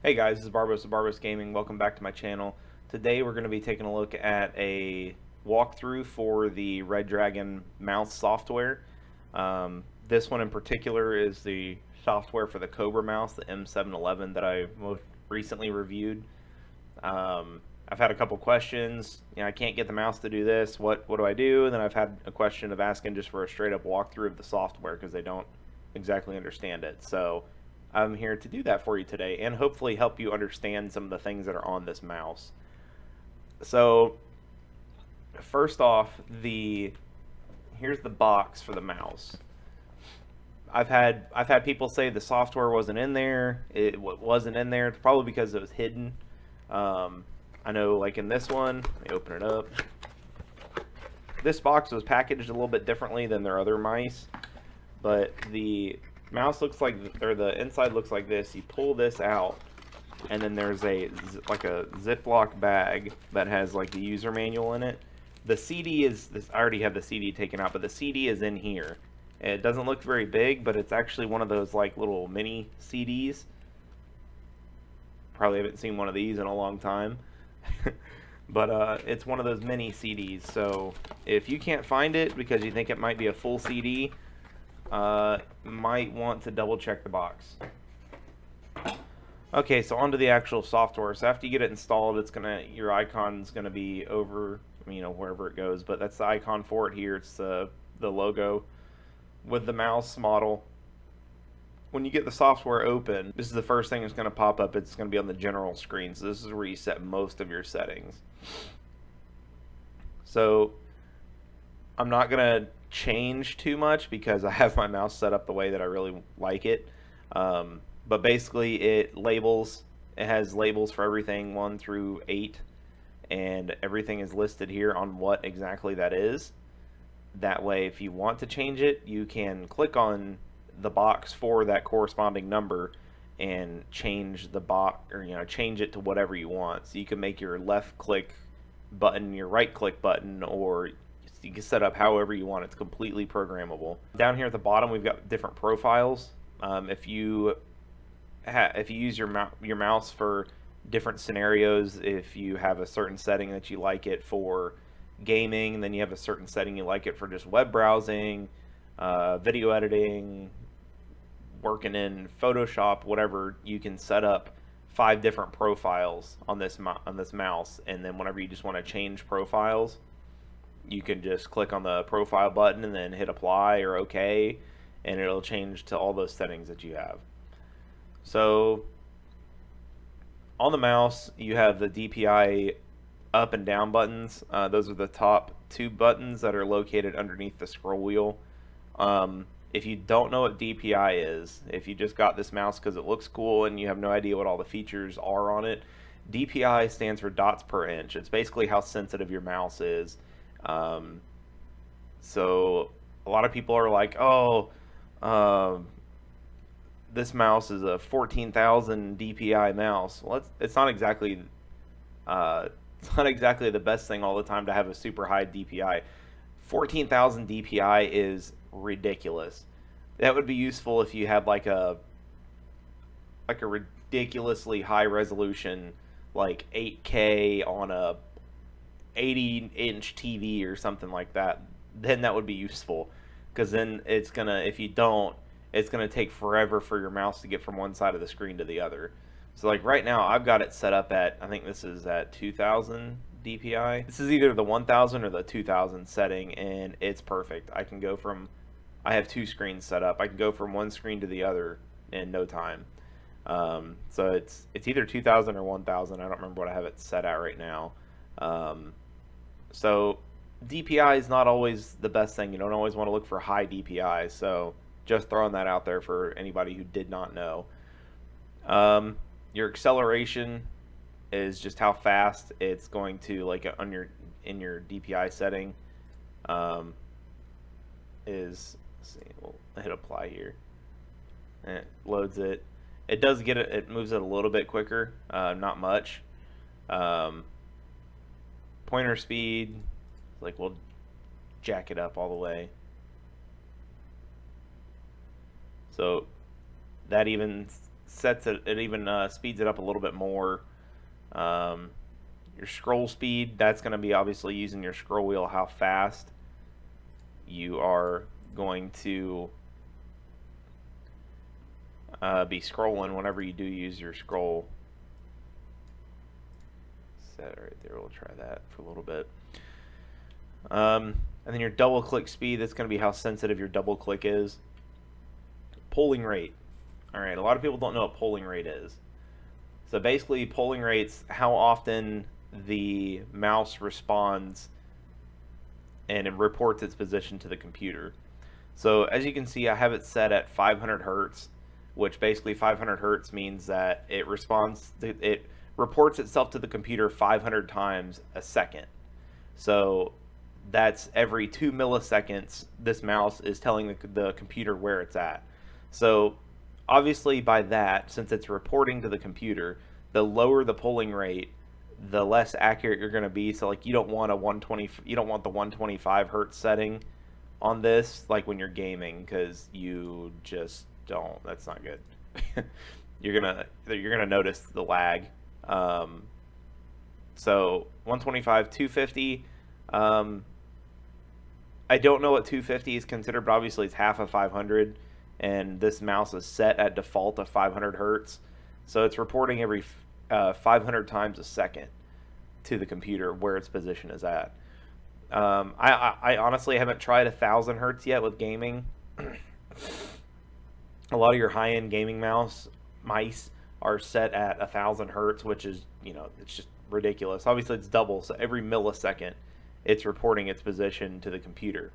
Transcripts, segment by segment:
Hey guys, this is Barbos of Barbos Gaming. Welcome back to my channel. Today we're going to be taking a look at a walkthrough for the Redragon mouse software. This one in particular is the software for the Cobra mouse, the M711 that I most recently reviewed. I've had a couple questions. I can't get the mouse to do this. What do I do? And then I've had a question of asking just for a straight up walkthrough of the software because they don't exactly understand it. So I'm here to do that for you today and hopefully help you understand some of the things that are on this mouse. So first off, here's the box for the mouse. I've had people say the software wasn't in there. It wasn't in there. It's probably because it was hidden. I know, like in this one, let me open it up. This box was packaged a little bit differently than their other mice, but the mouse looks like, or the inside looks like this. You pull this out, and then there's like a Ziploc bag that has like the user manual in it. The CD is this. I already have the CD taken out, but the CD is in here. It doesn't look very big, but it's actually one of those like little mini CDs. Probably haven't seen one of these in a long time. But it's one of those mini CDs. So if you can't find it because you think it might be a full CD, might want to double check the box. Okay, so onto the actual software. So after you get it installed, your icon's gonna be over, wherever it goes. But that's the icon for it here. It's the logo with the mouse model. When you get the software open, this is the first thing that's going to pop up. It's going to be on the general screen. So this is where you set most of your settings. So I'm not going to change too much because I have my mouse set up the way that I really like it. But basically it has labels for everything 1 through 8, and everything is listed here on what exactly that is. That way, if you want to change it, you can click on the box for that corresponding number and change the box, or change it to whatever you want. So you can make your left click button your right click button, or you can set up however you want. It's completely programmable. Down here at the bottom, we've got different profiles. If you use your mouse for different scenarios, if you have a certain setting that you like it for gaming, then you have a certain setting you like it for just web browsing, video editing, working in Photoshop, whatever. You can set up 5 different profiles on this mouse, and then whenever you just want to change profiles, you can just click on the profile button and then hit apply or OK, and it'll change to all those settings that you have. So on the mouse, you have the DPI up and down buttons. Those are the top 2 buttons that are located underneath the scroll wheel. If you don't know what DPI is, if you just got this mouse because it looks cool and you have no idea what all the features are on it, DPI stands for dots per inch. It's basically how sensitive your mouse is. So a lot of people are like, oh, this mouse is a 14,000 DPI mouse. Well, it's not exactly the best thing all the time to have a super high DPI. 14,000 DPI is ridiculous. That would be useful if you had like a ridiculously high resolution, like 8K on a 80-inch TV or something like that. Then that would be useful, because then if you don't, it's gonna take forever for your mouse to get from one side of the screen to the other. So like right now, I've got it set up at, I think this is at 2,000 DPI. This is either the 1,000 or the 2,000 setting, and it's perfect. I have 2 screens set up. I can go from one screen to the other in no time. So it's either 2,000 or 1,000. I don't remember what I have it set at right now. So DPI is not always the best thing. You don't always want to look for high DPI. So just throwing that out there for anybody who did not know. Your acceleration is just how fast it's going to, like in your DPI setting. Let's see, we'll hit apply here, and it loads it. It does get it. It moves it a little bit quicker, not much. Pointer speed, like we'll jack it up all the way. So that even sets it. It even speeds it up a little bit more. Um, your scroll speed, that's going to be obviously using your scroll wheel, how fast you are going to be scrolling whenever you do use your scroll set right there. We'll try that for a little bit. And then your double click speed, that's going to be how sensitive your double click is. Polling rate. All right, a lot of people don't know what polling rate is. So basically, polling rate's how often the mouse responds and it reports its position to the computer. So as you can see, I have it set at 500 hertz, which basically 500 hertz means that it reports itself to the computer 500 times a second. So that's every 2 milliseconds this mouse is telling the computer where it's at. So obviously by that, since it's reporting to the computer, the lower the polling rate, the less accurate you're going to be. So like you don't want the 125 hertz setting on this like when you're gaming, because you just don't. That's not good. you're gonna notice the lag. So 125, 250. I don't know what 250 is considered, but obviously it's half of 500, and this mouse is set at default of 500 hertz, so it's reporting every 500 times a second to the computer where its position is at. I honestly haven't tried 1,000 hertz yet with gaming. A lot of your high-end gaming mice are set at 1,000 hertz, which is, it's just ridiculous. Obviously, it's double, so every millisecond, it's reporting its position to the computer.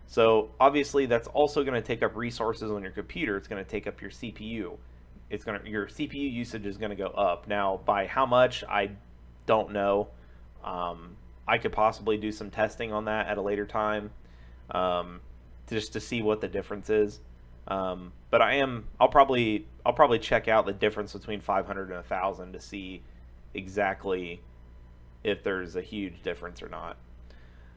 So obviously, that's also going to take up resources on your computer. It's going to take up your CPU. Your CPU usage is going to go up. Now, by how much, I don't know. I could possibly do some testing on that at a later time, just to see what the difference is. But I'll probably check out the difference between 500 and 1,000 to see exactly if there's a huge difference or not.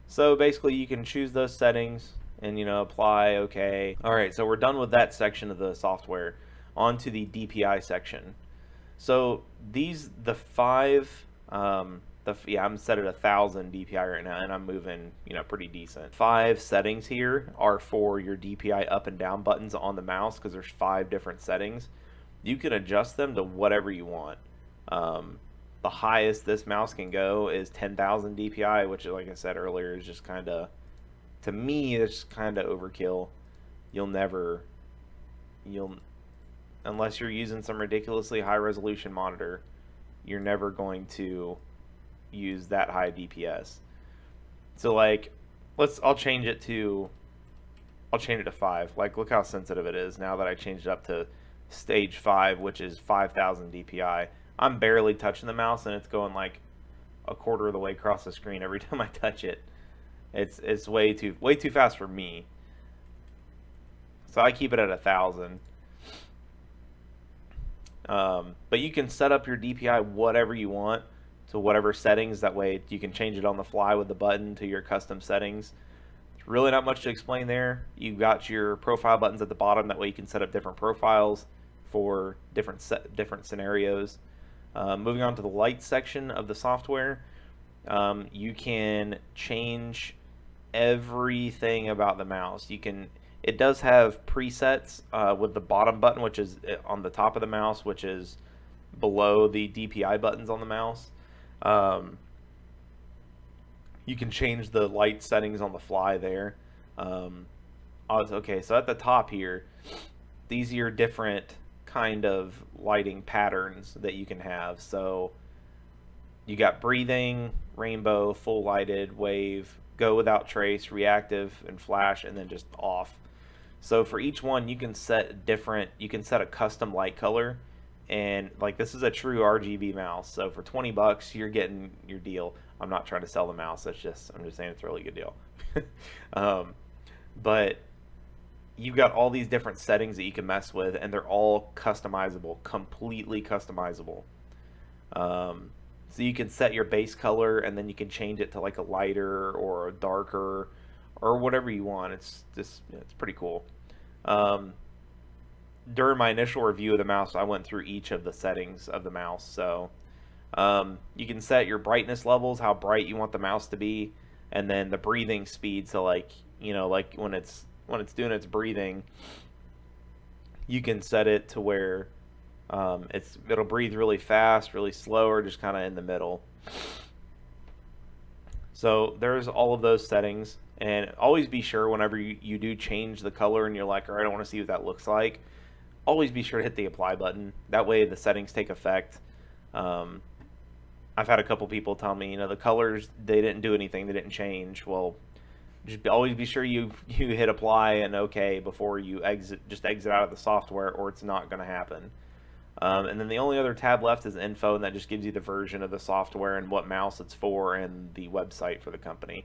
So basically, you can choose those settings and apply. Okay. All right. So we're done with that section of the software. On to the DPI section. So the five. I'm set at 1,000 DPI right now, and I'm moving, pretty decent. 5 settings here are for your DPI up and down buttons on the mouse, because there's 5 different settings. You can adjust them to whatever you want. The highest this mouse can go is 10,000 DPI, which, like I said earlier, is just kind of, to me, it's kind of overkill. Unless you're using some ridiculously high resolution monitor, you're never going to use that high DPS. So like, I'll change it to 5. Like, look how sensitive it is now that I changed it up to stage 5, which is 5,000 DPI. I'm barely touching the mouse, and it's going like a quarter of the way across the screen every time I touch it. It's way too fast for me. So I keep it at 1,000. But you can set up your DPI whatever you want, to whatever settings. That way you can change it on the fly with the button to your custom settings. It's really not much to explain there. You've got your profile buttons at the bottom. That way you can set up different profiles for different scenarios. Moving on to the light section of the software, you can change everything about the mouse. It does have presets with the bottom button, which is on the top of the mouse, which is below the DPI buttons on the mouse. You can change the light settings on the fly there. Okay, so at the top here, these are your different kind of lighting patterns that you can have. So you got breathing, rainbow, full lighted, wave, go without trace, reactive, and flash, and then just off. So for each one, you can set a custom light color, and like, this is a true RGB mouse. So for $20, you're getting your deal. I'm not trying to sell the mouse. I'm just saying it's a really good deal. But you've got all these different settings that you can mess with, and they're all customizable, completely customizable. So you can set your base color, and then you can change it to like a lighter or a darker or whatever you want. It's pretty cool. during my initial review of the mouse, I went through each of the settings of the mouse. So you can set your brightness levels, how bright you want the mouse to be, and then the breathing speed. So like, you know, like when it's doing its breathing, you can set it to where it'll breathe really fast, really slow, or just kind of in the middle. So there's all of those settings, and always be sure whenever you do change the color and you're like, all right, I want to see what that looks like, always be sure to hit the apply button. That way the settings take effect. I've had a couple people tell me, you know, the colors, they didn't do anything, they didn't change. Well, just always be sure you hit apply and OK before you exit out of the software, or it's not going to happen. And then the only other tab left is info, and that just gives you the version of the software and what mouse it's for and the website for the company.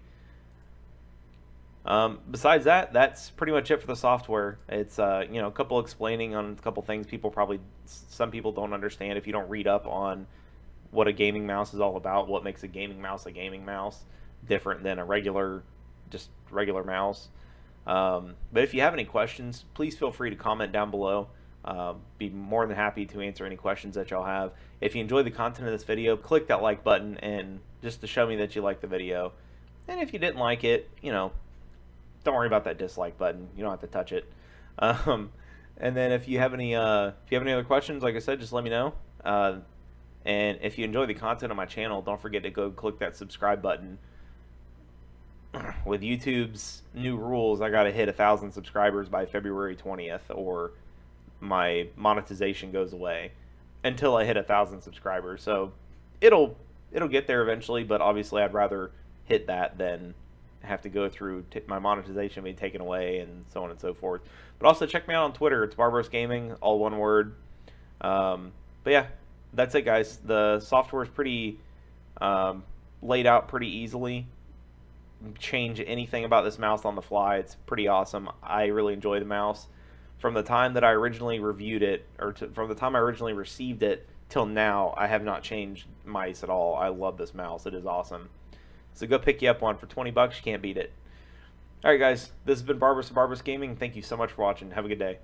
Besides that, that's pretty much it for the software. It's you know, a couple explaining on a couple things some people don't understand if you don't read up on what a gaming mouse is all about, what makes a gaming mouse different than a regular mouse. But if you have any questions, please feel free to comment down below. Be more than happy to answer any questions that y'all have. If you enjoyed the content of this video, click that like button and just to show me that you liked the video. And if you didn't like it, you know, don't worry about that dislike button. You don't have to touch it. And then if you have any other questions, like I said, just let me know. And if you enjoy the content on my channel, don't forget to go click that subscribe button. With YouTube's new rules, I gotta hit 1,000 subscribers by February 20th, or my monetization goes away until I hit 1,000 subscribers. So it'll get there eventually, but obviously I'd rather hit that than have to go through my monetization being taken away and so on and so forth. But also check me out on Twitter. It's Barbaros Gaming, all one word. But yeah, that's it, guys. The software is pretty laid out pretty easily. Change anything about this mouse on the fly. It's pretty awesome. I really enjoy the mouse. From the time that I originally reviewed it, from the time I originally received it till now, I have not changed mice at all. I love this mouse. It is awesome. So go pick you up one for 20 bucks. You can't beat it. All right, guys. This has been Barbaros of Barbaros Gaming. Thank you so much for watching. Have a good day.